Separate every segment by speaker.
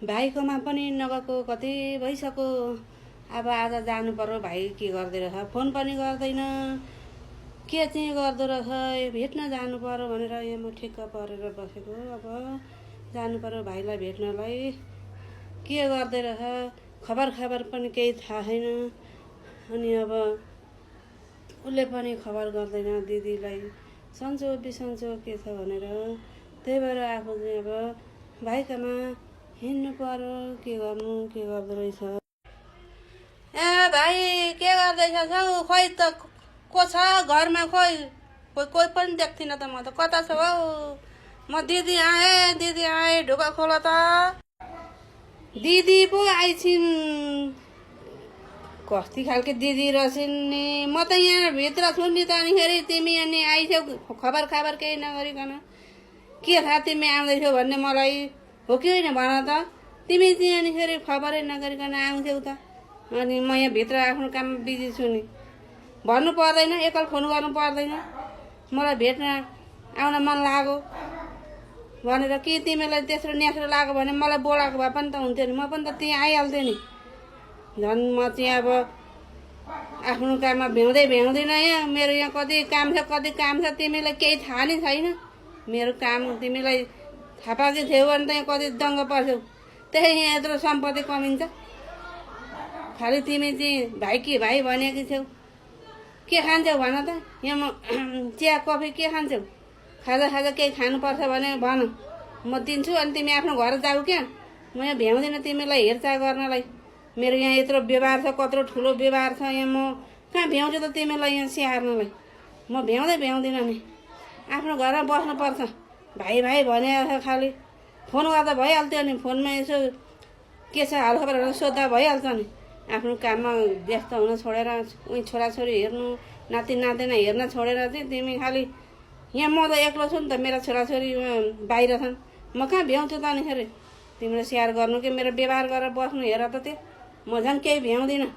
Speaker 1: भाइकोमा पनि नगएको कति भइसक्यो। अब आज जानु पर्यो। भाइ के गर्दै रहेछ, फोन पनि गर्दैन, के चाहिँ गर्दो रहेछ, भेट्न जानु पर्यो भनेर यहाँ म ठिक्क परेर बसेको। अब जानु पर्यो भाइलाई भेट्नलाई। के गर्दै रहेछ, खबर पनि केही थाहा छैन। अनि अब उसले पनि खबर गर्दैन दिदीलाई, सन्चो बिसन्चो के छ भनेर। त्यही भएर आफू चाहिँ अब भाइकोमा हिँड्नु पर्यो। के गर्नु, के गर्दो रहेछ। ए भाइ के गर्दैछस् हौ? खोइ त को छ घरमा? कोही पनि देख्थिन त। म त कता छ हौ? म दिदी आए ढोका खोल त। दिदी पो आइछिन्। कस्ती खालके दिदी रहेछन् नि। म त यहाँ भित्र छु नि त। अनिखेरि तिमी अनि आइछौ खबर केही नगरिकन। के थाहा तिमी आउँदैछौ भन्ने मलाई हो कि होइन भन त। तिमी चाहिँ अनिखेरि खबरै नगरिकन आउँथ्यौ त। अनि म यहाँ भित्र आफ्नो काम बिजी छु नि। भन्नु पर्दैन, एकल फोन गर्नु पर्दैन। मलाई भेट्न आउन मन लाग्यो भनेर। कि तिमीलाई तेस्रो न्यास्रो लाग्यो भने मलाई बोलाएको भए पनि त हुन्थ्यो नि। म पनि त त्यहाँ आइहाल्थेँ नि। झन् म चाहिँ अब आफ्नो काममा भ्याउँदिनँ। यहाँ मेरो यहाँ कति काम छ तिमीलाई केही थाहा नै छैन। मेरो काम तिमीलाई थाहा पाएको थियौ भने त यहाँ कति दङ्ग पर्थ्यौ। त्यही यहाँ यत्रो सम्पत्ति कमिन्छ। खालि तिमी चाहिँ भाइ भनेकी छेउ। के खान्छौ भन त। यहाँ म चिया कफी के खान्छौ? खाजा केही खानुपर्छ भने भन, म दिन्छु। अनि तिमी आफ्नो घर जाऊ क्या। म यहाँ भ्याउँदिनँ तिमीलाई हेरचाह गर्नलाई। मेरो यहाँ यत्रो व्यवहार छ, कत्रो ठुलो व्यवहार छ। यहाँ म कहाँ भ्याउँछु त तिमीलाई यहाँ स्याहार्नलाई। म भ्याउँदिनँ नि। आफ्नो घरमा बस्नुपर्छ। भाइ भने खालि फोन गर्दा भइहाल्थ्यो नि। फोनमा यसो के छ हालखबरहरू सोद्धा भइहाल्छ नि। आफ्नो काममा व्यस्त हुन छोडेर उही छोराछोरी हेर्नु, नाति नातिना हेर्न छोडेर चाहिँ तिमी खालि यहाँ म त एक्लो छु नि त। मेरा छोराछोरी बाहिर छन्। म कहाँ भ्याउँछु त अनिखेरि तिमीले स्याहार गर्नु कि मेरो व्यवहार गरेर बस्नु। हेर त त्यो म झन् केही भ्याउँदिनँ।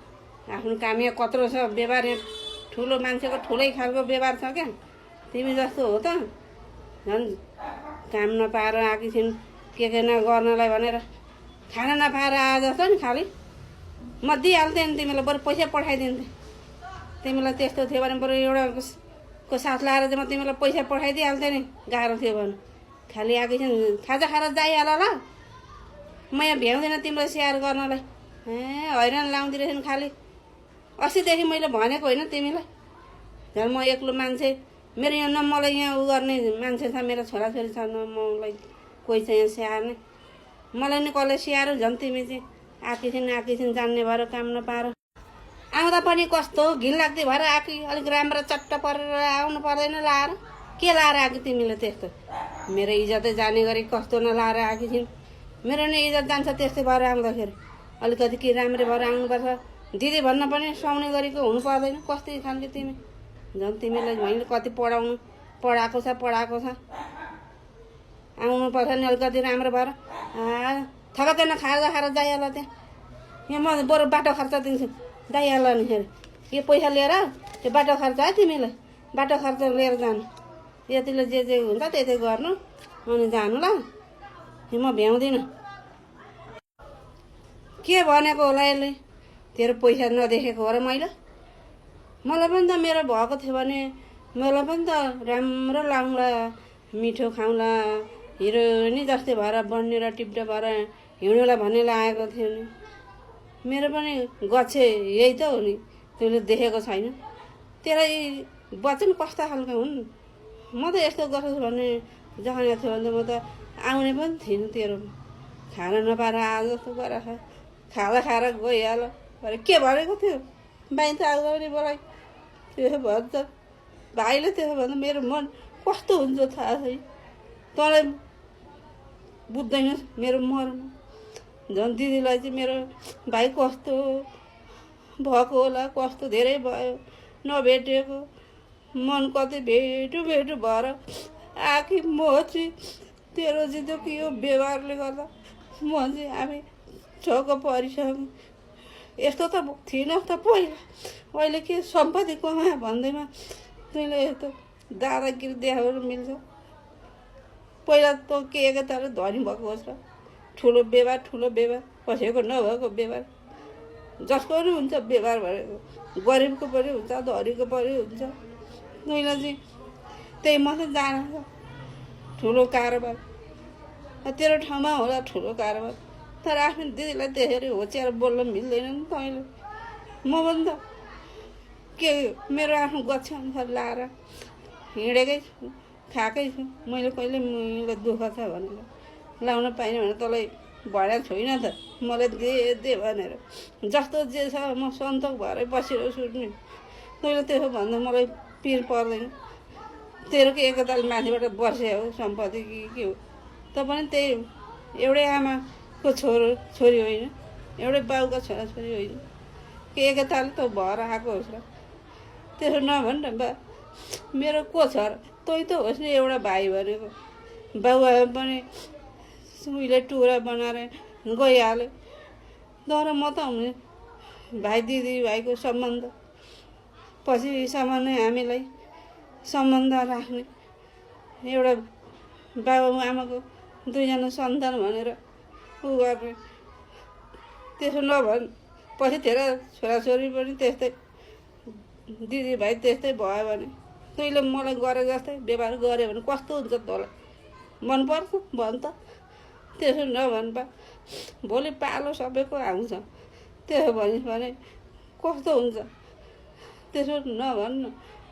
Speaker 1: आफ्नो काम यहाँ कत्रो छ व्यवहार। यहाँ ठुलो मान्छेको ठुलै खालको व्यवहार छ क्या। तिमी जस्तो हो त। झन् काम नपाएर आएकी छिन् के नगर्नलाई भनेर। खाना नपाएर आए जस्तो नि खालि। म दिइहाल्थेँ नि तिमीलाई, बरु पैसा पठाइदिन्थेँ। तिमीलाई त्यस्तो थियो भने बरु एउटाको साथ लाएर चाहिँ म तिमीलाई पैसा पठाइदिइहाल्थेँ नि। गाह्रो थियो भने खालि आएकी छिन् खाजा खाएर जाइहाल ल। म यहाँ भ्याउँदिनँ तिमीलाई स्याहार गर्नलाई। हैरान लाउँदै रहेछन् खालि। अस्तिदेखि मैले भनेको होइन तिमीलाई। झन् म एक्लो मान्छे। मेरो यहाँ न मलाई यहाँ उ गर्ने मान्छे छ। मेरो छोराछोरी छ न मलाई कोही छ यहाँ स्याहार्ने। मलाई नि कसले स्याहारो। झन् तिमी चाहिँ आएकी छिन् जान्ने भएर काम नपाएर आउँदा पनि कस्तो घिनलाग्दी भएर आएकी। अलिक राम्रो चट्ट परेर आउनु पर्दैन लाएर। के लाएर आएकी तिमीले त्यस्तो? मेरो इज्जतै जाने गरी कस्तो नलाएर आएकी छिन्। मेरो नि इज्जत जान्छ त्यस्तै भएर आउँदाखेरि। अलिकति के राम्रो भएर आउनुपर्छ। दिदी भन्न पनि सुहाउने गरेको हुनु पर्दैन। कस्तो खालके तिमी। झन् तिमीलाई मैले कति पढाएको छ। आउनुपर्छ नि अलिकति राम्रो भएर। थकादैन खाएर जाइहाल त्यहाँ। यहाँ म बरु बाटो खर्च दिन्छु जाइहाल नि। फेरि यो पैसा लिएर त्यो बाटो खर्च है तिमीलाई। बाटो खर्च लिएर जानु। यतिले जे हुन्छ त्यति गर्नु अनि जानु ल। म भ्याउँदिनँ। के भनेको होला यसले? तेरो पैसा नदेखेको हो र मैले? मलाई पनि त मेरो भएको थियो भने मलाई पनि त राम्रो लाउँला, मिठो खाउँला, हिरोइनी जस्तै भएर बन्नेर टिप्टो भएर हिँड्नुलाई भन्ने लागेको थियो नि। मेरो पनि गच्छे यही त हो नि। तिमीले देखेको छैन। तेरो वचन कस्ता खालका हुन्। म त यस्तो गर्छु भन्ने जखाना थियो भने त म त आउने पनि थिइनँ। तेरो खाना नपाएर आज जस्तो गरेर खाएर गइहाल भने के भनेको थियो? भाइ त आउँदा पनि मलाई त्यसो भन्छ। भाइले त्यसो भन्दा मेरो मन कस्तो हुन्छ थाहा छैन। तँलाई बुझ्दैनस् मेरो मर्म। झन् दिदीलाई चाहिँ मेरो भाइ कस्तो भएको होला, कस्तो धेरै भयो नभेटेको। मन कति भेटु भएर आखिर म चाहिँ तेरो चाहिँ कि यो व्यवहारले गर्दा म चाहिँ हामी छक्क परिसक्यौँ। यस्तो त थिएनस् त पहिला। अहिले के सम्पत्ति कमायो भन्दैमा तैँले यस्तो दादागिरी देखाउनु मिल्छ? पहिला त के तर धनी भएको होस् र ठुलो व्यवहार कसैको नभएको व्यवहार जसको पनि हुन्छ व्यवहार भनेको गरिबको पनि हुन्छ धनीको पनि हुन्छ तैँलाई चाहिँ त्यही मात्रै जान्छ ठुलो कारोबार तेरो ठाउँमा होला ठुलो कारोबार तर आफ्नो दिदीलाई त्यसरी होच्याएर बोल्न मिल्दैन नि तैँले म पनि त के मेरो आफ्नो गच्छ अनुसार लाएर हिँडेकै छु खाएकै छु मैले कहिले मलाई दुःख छ भनेर लाउन पाइनँ भने तँलाई भनेको छुइनँ त मलाई दे भनेर जस्तो जे छ म सन्तोक भएरै बसिरहेको छु नि तैँले त्यसो भन्दा मलाई पिर पर्दैन तेरो के एकताल माथिबाट बस्यो हो सम्पत्ति के हो त पनि त्यही एउटै आमाको छोरी होइन एउटै बाउका छोराछोरी होइन के एकताल त भएर आएको होस् र त्यसो नभन् न बा मेरो को छ र तै त होस् नि एउटा भाइ भनेको बाउ आए पनि उहिले टुरा बनाएर गइहाल्यो तर म त हुने भाइ दिदी भाइको सम्बन्ध पछिसम्म नै हामीलाई सम्बन्ध राख्ने एउटा बाबु आमाको दुईजना सन्तान भनेर उ गर्ने त्यसो नभन् पछि तेरो छोराछोरी पनि त्यस्तै दिदीभाइ त्यस्तै भयो भने तैँले मलाई गरे जस्तै व्यवहार गऱ्यो भने कस्तो हुन्छ तँलाई मनपर्छ भन् त त्यसो नभन् बा भोलि पालो सबैको आउँछ त्यसो भनिस् भने कस्तो हुन्छ त्यसो नभन् न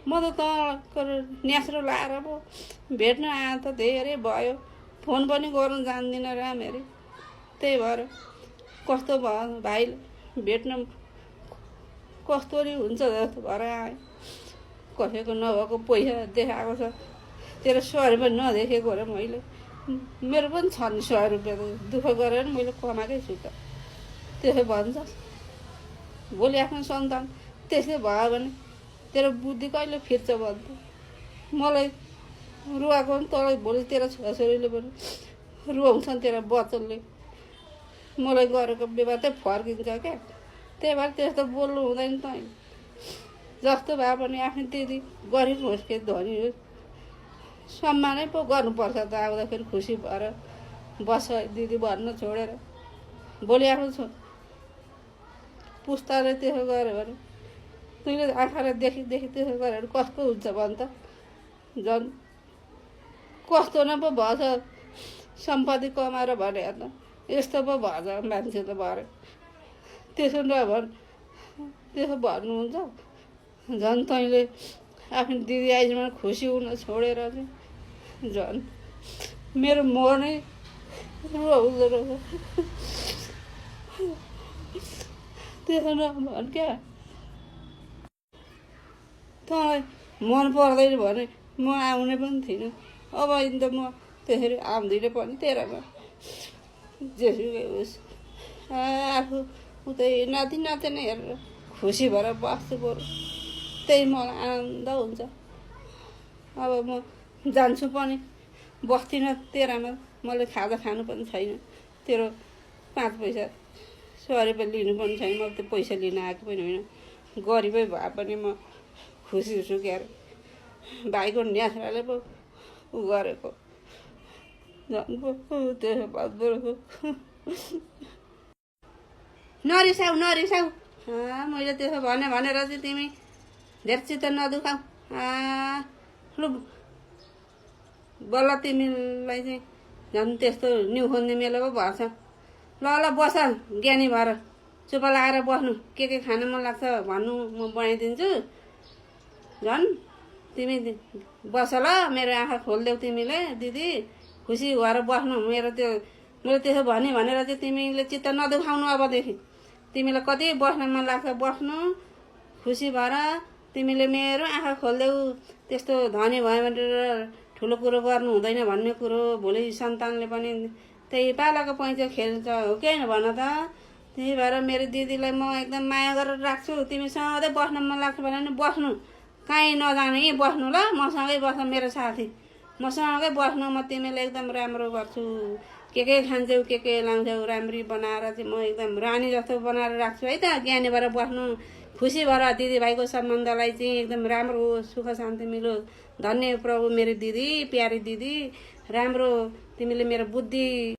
Speaker 1: म त तँको न्यास्रो लाएर पो भेट्न आए त धेरै भयो फोन पनि गर्नु जान्दिनँ राम्ररी त्यही भएर कस्तो भयो भाइले भेट्न कस्तोरी हुन्छ जस्तो भएर आएँ कसैको नभएको पैसा देखाएको छ तेरो 100 रुपियाँ नदेखेको र मैले मेरो पनि छ नि 100 रुपियाँ दुःख गरेर मैले कमाएकै छु त त्यसो भन्छ भोलि आफ्नो सन्तान त्यस्तै भयो भने तेरो बुद्धि कहिले फिर्छ भन्छ मलाई रुवाएको पनि तँलाई भोलि तेरो छोराछोरीले पनि रुवाउँछन् तेरो बच्चनले मलाई गरेको व्यवहार चाहिँ फर्किन्छ क्या त्यही भएर त्यस्तो बोल्नु हुँदैन त जस्तो भए पनि आफ्नो दिदी गरिब होस् कि धनी होस् सम्मानै पो गर्नुपर्छ त आउँदाखेरि खुसी भएर बस दिदी भन्न छोडेर भोलि आफ्नो पुस्ताले त्यसो गर्यो भने तैँले आँखाले देखि त्यसो गरेर कस्तो हुन्छ भन् त झन् कस्तो न पो भएछ सम्पत्ति कमाएर भने हेर्न यस्तो पो भएछ मान्छे त भरे त्यसो नभन् त्यसो भन्नुहुन्छ झन् तैँले आफ्नो दिदी आइजमा खुसी हुन छोडेर चाहिँ झन् मेरो मनै रुवाउँदो रहेछ त्यसो नभन् क्या तँलाई मन पर्दैन भने म आउने पनि थिइनँ अब त म त्यसरी आउँदिनँ पनि तेरामा जेसुकै होस् आफू उतै नाति नातिनी हेरेर खुसी भएर बस्छु बरु त्यही मलाई आनन्द हुन्छ अब म जान्छु पनि बस्दिनँ तेरामा मैले खाजा खानु पनि छैन तेरो 5 पैसा 100 रुपियाँ लिनु पनि छैन म त्यो पैसा लिन आएको पनि होइन गरिबै भए पनि म खुसी छु क्यारे भाइको न्यास्राले पो उ गरेको झन् पो त्यसो भन्दो रहेछ नरिसाउ मैले त्यसो भनेर चाहिँ तिमी धेरै चित्त नदुखाऊ लु बल्ल तिमीलाई चाहिँ झन् त्यस्तो निउ खोज्ने मेलो पो भएछ ल बस ज्ञानी भएर चुप लगाएर बस्नु के खान मन लाग्छ भन्नु म बनाइदिन्छु झन् तिमी बस ल मेरो आँखा खोलिदेऊ तिमीले दिदी खुसी भएर बस्नु मेरो त्यो मैले त्यसो भनेर चाहिँ तिमीले चित्त नदुखाउनु अबदेखि तिमीलाई कति बस्न मन लाग्छ बस्नु खुसी भएर तिमीले मेरो आँखा खोलिदेऊ त्यस्तो धनी भयो भनेर ठुलो कुरो गर्नु हुँदैन भन्ने कुरो भोलि सन्तानले पनि त्यही पालाको पैँचा खेल्छ हो कि होइन भन त त्यही भएर मेरो दिदीलाई म एकदम माया गरेर राख्छु तिमी सधैँ बस्न मन लाग्छ भने नि बस्नु कहीँ नजाने यहीँ बस्नु ल मसँगै बस्नु मेरो साथी मसँगै बस्नु म तिमीलाई एकदम राम्रो गर्छु के खान्छौ के लाउँछौ राम्री बनाएर चाहिँ म एकदम रानी जस्तो बनाएर राख्छु है त ज्ञानी भएर बस्नु खुसी भएर दिदीभाइको सम्बन्धलाई चाहिँ एकदम राम्रो सुख शान्ति मिलोस् धन्य प्रभु मेरो दिदी प्यारी दिदी राम्रो तिमीले मेरो बुद्धि